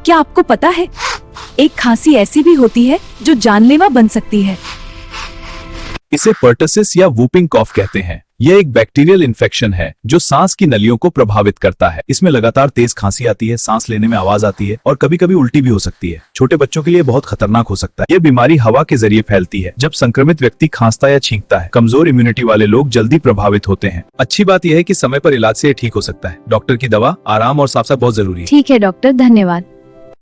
क्या आपको पता है, एक खांसी ऐसी भी होती है जो जानलेवा बन सकती है। इसे पर्टसिस या वूपिंग कॉफ कहते हैं। यह एक बैक्टीरियल इन्फेक्शन है जो सांस की नलियों को प्रभावित करता है। इसमें लगातार तेज खांसी आती है, सांस लेने में आवाज आती है और कभी कभी उल्टी भी हो सकती है। छोटे बच्चों के लिए बहुत खतरनाक हो सकता है। यह बीमारी हवा के जरिए फैलती है। जब संक्रमित व्यक्ति खांसता या छींकता है, कमजोर इम्यूनिटी वाले लोग जल्दी प्रभावित होते हैं। अच्छी बात यह है कि समय पर इलाज से ठीक हो सकता है। डॉक्टर की दवा, आराम और साफ साफ बहुत जरूरी है। ठीक है डॉक्टर, धन्यवाद।